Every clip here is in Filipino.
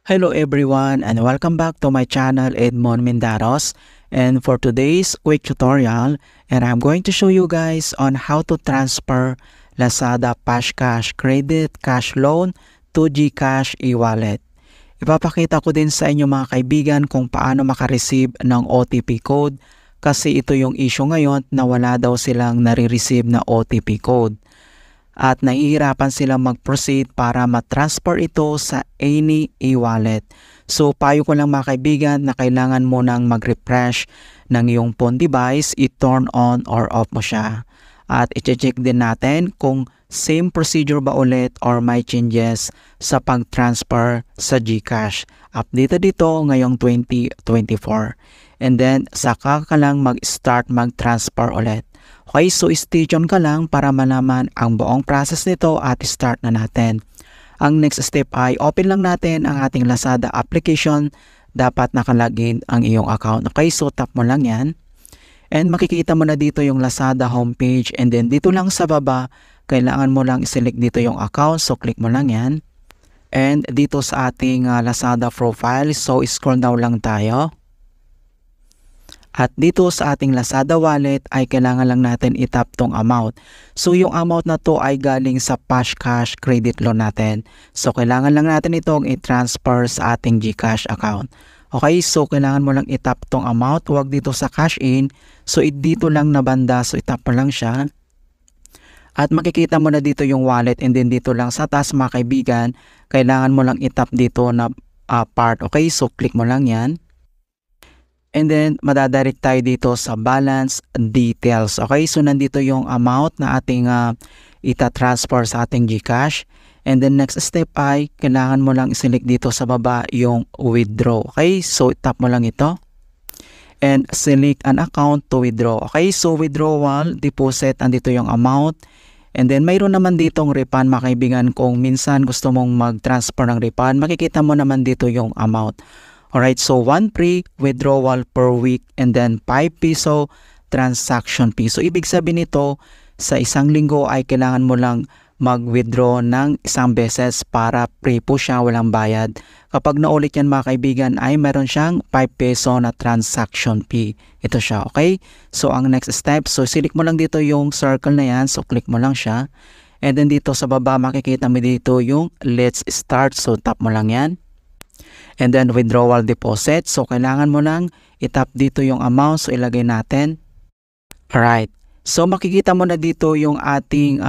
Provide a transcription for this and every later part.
Hello everyone and welcome back to my channel Edmond Mindaros, and for today's quick tutorial I'm going to show you guys on how to transfer Lazada PashCash Credit Cash Loan to GCash e-wallet. Ipapakita ko din sa inyo mga kaibigan kung paano makareceive ng OTP code kasi ito yung issue ngayon na wala daw silang nare-receive na OTP code. At nahihirapan silang mag-proceed para matransfer ito sa any e-wallet. So payo ko lang mga kaibigan na kailangan mo nang mag-refresh ng iyong phone device, i-turn on or off mo siya. At i-check din natin kung same procedure ba ulit or may changes sa pag-transfer sa GCash. Update dito ngayong 2024. And then saka ka lang mag-start mag-transfer ulit. Okay, so stay tuned ka lang para malaman ang buong process nito at start na natin. Ang next step ay open lang natin ang ating Lazada application. Dapat nakalagin ang iyong account. Okay, so tap mo lang yan. And makikita mo na dito yung Lazada homepage, and then dito lang sa baba, kailangan mo lang i-select dito yung account. So click mo lang yan. And dito sa ating Lazada profile, so scroll down lang tayo. At dito sa ating Lazada wallet ay kailangan lang natin itap tong amount. So yung amount na to ay galing sa PashCash credit loan natin. So kailangan lang natin itong i-transfer sa ating GCash account. Okay, so kailangan mo lang itap tong amount. Huwag dito sa cash in. So dito lang na banda. So itap mo lang siya. At makikita mo na dito yung wallet, and then dito lang sa taas mga kaibigan, kailangan mo lang itap dito na part. Okay, so click mo lang yan. And then, madadirect tayo dito sa balance details. Okay, so nandito yung amount na ating ita-transfer sa ating GCash. And then next step ay, kailangan mo lang i-select dito sa baba yung withdraw. Okay, so tap mo lang ito. And select an account to withdraw. Okay, so withdrawal, deposit, andito yung amount. And then mayroon naman ditong refund mga kaibigan. Kung minsan gusto mong mag-transfer ng refund, makikita mo naman dito yung amount. Alright, so 1 free withdrawal per week, and then 5 peso transaction fee. So ibig sabihin nito, sa isang linggo ay kailangan mo lang mag-withdraw ng isang beses para free po siya, walang bayad. Kapag naulit yan mga kaibigan ay meron siyang 5 peso na transaction fee. Ito siya, okay? So ang next step, so select mo lang dito yung circle na yan, so click mo lang siya. And then dito sa baba makikita mo dito yung let's start, so tap mo lang yan. And then withdrawal deposit. So kailangan mo lang itap dito yung amount. So ilagay natin. Alright. So makikita mo na dito yung ating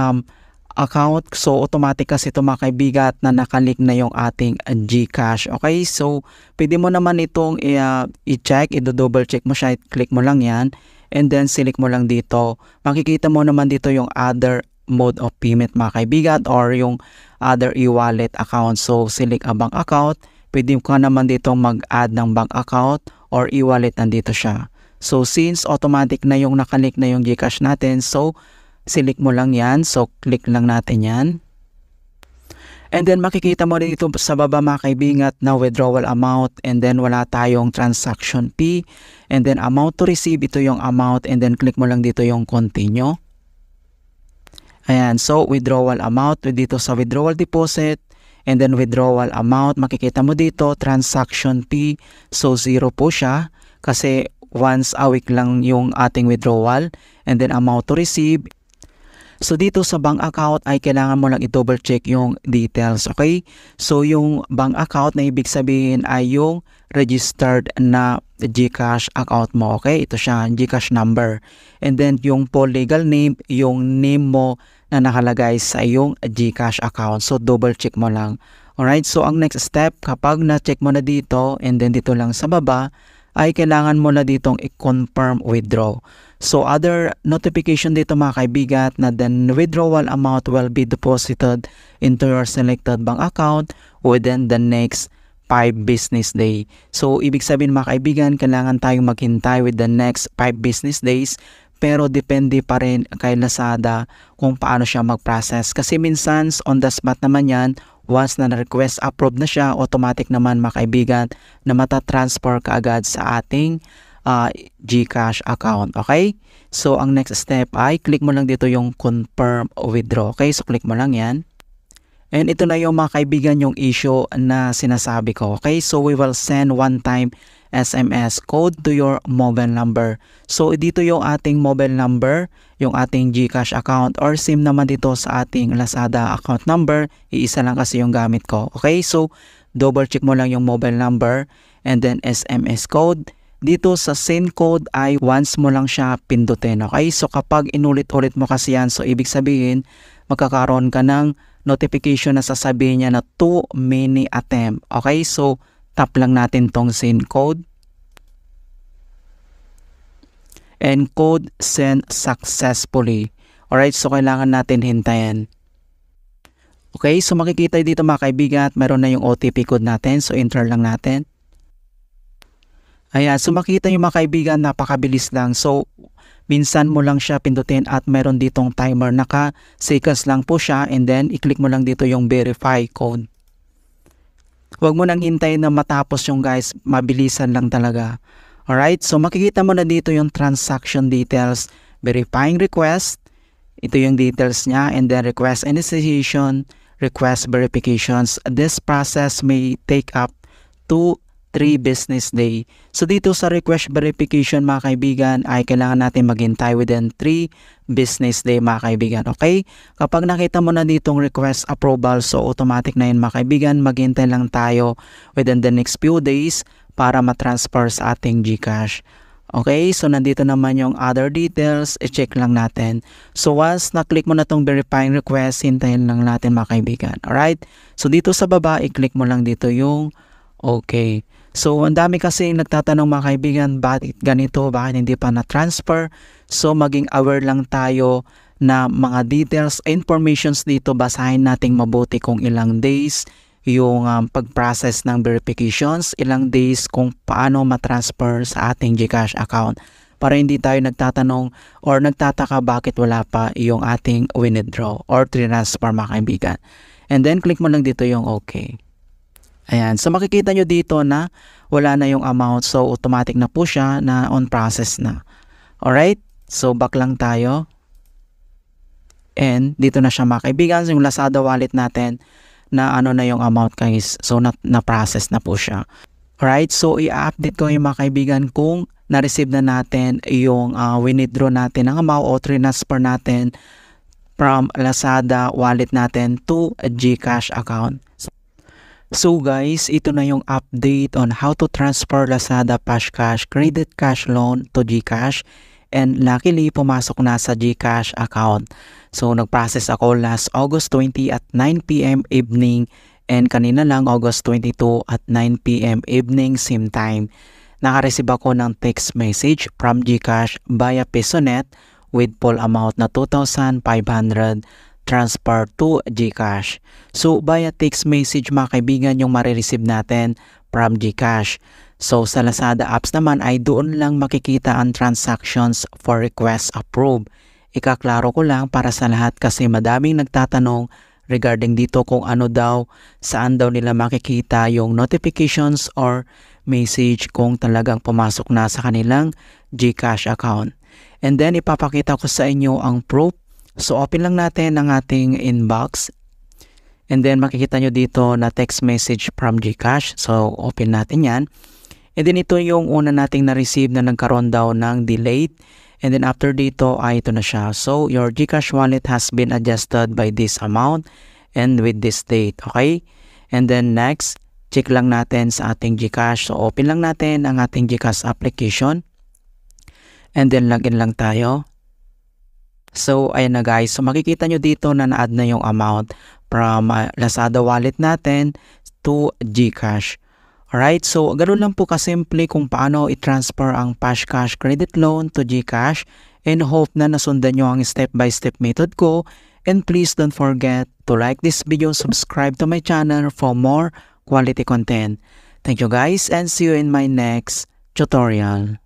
account. So automatic kasi ito mga kaibigan na nakalik na yung ating GCash. Okay. So pwede mo naman itong i-check. I-double check mo siya. Click mo lang yan. And then select mo lang dito. Makikita mo naman dito yung other mode of payment mga kaibigan or yung other e-wallet account. So select a bank account. Pwede ka naman dito mag-add ng bank account or e-wallet, nandito siya. So since automatic na yung nakalik na yung GCash natin, so select mo lang yan. So click lang natin yan. And then makikita mo dito sa baba mga kaibigan na withdrawal amount, and then wala tayong transaction fee. And then amount to receive, ito yung amount, and then click mo lang dito yung continue. Ayan, so withdrawal amount, dito sa withdrawal deposit. And then withdrawal amount, makikita mo dito, transaction fee. So 0 po siya kasi once a week lang yung ating withdrawal. And then amount to receive. So dito sa bank account ay kailangan mo lang i-double check yung details. Okay? So yung bank account na ibig sabihin ay yung registered na GCash account mo. Okay? Ito siya, GCash number. And then yung full legal name, yung name mo na nakalagay sa iyong GCash account. So double check mo lang. Alright, so ang next step, kapag na-check mo na dito and then dito lang sa baba, ay kailangan mo na ditong i-confirm withdraw. So other notification dito mga kaibigan na the withdrawal amount will be deposited into your selected bank account within the next 5 business day. So ibig sabihin mga kaibigan, kailangan tayong maghintay with the next 5 business days. Pero depende pa rin kay Lazada kung paano siya mag-process. Kasi minsan on the spot naman yan, once na request approve na siya, automatic naman mga kaibigan na matatransfer ka agad sa ating GCash account. Okay? So ang next step ay click mo lang dito yung confirm withdraw. Okay? So click mo lang yan. And ito na yung mga kaibigan yung issue na sinasabi ko. Okay, so we will send one-time SMS code to your mobile number. So dito yung ating mobile number, yung ating GCash account or SIM naman dito sa ating Lazada account number. Iisa lang kasi yung gamit ko. Okay, so double check mo lang yung mobile number and then SMS code. Dito sa send code ay once mo lang siya pindutin. Okay, so kapag inulit-ulit mo kasi yan, so ibig sabihin magkakaroon ka ng notification na sasabihin niya na too many attempt. Okay, so tap lang natin tong send code. And code sent successfully. Alright, so kailangan natin hintayin. Okay, so makikita dito mga kaibigan at meron na yung OTP code natin. So enter lang natin. Ayan, so makita yung mga kaibigan, napakabilis lang. So minsan mo lang siya pindutin at meron ditong timer, naka-seconds lang po siya and then i-click mo lang dito yung verify code. Huwag mo nang hintayin na matapos yung guys, mabilisan lang talaga. Alright, so makikita mo na dito yung transaction details, verifying request, ito yung details niya and then request initiation, request verifications. This process may take up 2-3 business day. So dito sa request verification mga kaibigan ay kailangan natin maghintay within 3 business day mga kaibigan. Okay? Kapag nakita mo na ditong request approval, so automatic na yun mga kaibigan, maghintay lang tayo within the next few days para matransfer sa ating GCash. Okay, so nandito naman yung other details, i-check lang natin. So once na-click mo na tong verifying request, hintayin lang natin mga kaibigan. Alright, so dito sa baba, i-click mo lang dito yung okay. So ang dami kasi nagtatanong mga kaibigan, bakit ganito, bakit hindi pa na-transfer? So maging aware lang tayo na mga details, informations dito, basahin nating mabuti kung ilang days yung pag-process ng verifications, ilang days kung paano matransfer sa ating GCash account para hindi tayo nagtatanong or nagtataka bakit wala pa yung ating withdraw or transfer mga kaibigan. And then click mo lang dito yung okay. Ayan, so makikita nyo dito na wala na yung amount, so automatic na po siya na on process na. Alright, so back lang tayo. And dito na siya mga kaibigan, yung Lazada wallet natin na ano na yung amount guys, so na-process na po siya. Alright, so i-update ko yung mga kaibigan kung na-receive na natin yung withdraw natin ng amount o transfer natin from Lazada wallet natin to a GCash account. So guys, ito na yung update on how to transfer Lazada Pashcash Credit Cash Loan to GCash. And luckily, pumasok na sa GCash account. So, nag-process ako last August 20 at 9 PM evening and kanina lang August 22 at 9 PM evening same time. Naka-receive ako ng text message from GCash via PesoNet with full amount na 2,500 transfer to GCash. So, via text message mga kaibigan yung marireceive natin from GCash. So sa Lazada apps naman ay doon lang makikita ang transactions for request approved. Ikaklaro ko lang para sa lahat kasi madaming nagtatanong regarding dito kung ano daw, saan daw nila makikita yung notifications or message kung talagang pumasok na sa kanilang GCash account. And then ipapakita ko sa inyo ang proof. So open lang natin ang ating inbox. And then makikita nyo dito na text message from GCash. So open natin yan. And then ito yung una nating na-receive na nagkaroon daw ng delayed. And then after dito ay ito na siya. So your GCash wallet has been adjusted by this amount and with this date. Okay? And then next, check lang natin sa ating GCash. So open lang natin ang ating GCash application. And then login lang tayo. So ayan na guys. So makikita nyo dito na na-add na yung amount from Lazada wallet natin to GCash. Alright, so ganoon lang po kasimple kung paano i-transfer ang Pashcash credit loan to GCash, and hope na nasundan nyo ang step-by-step method ko. And please don't forget to like this video, subscribe to my channel for more quality content. Thank you guys and see you in my next tutorial.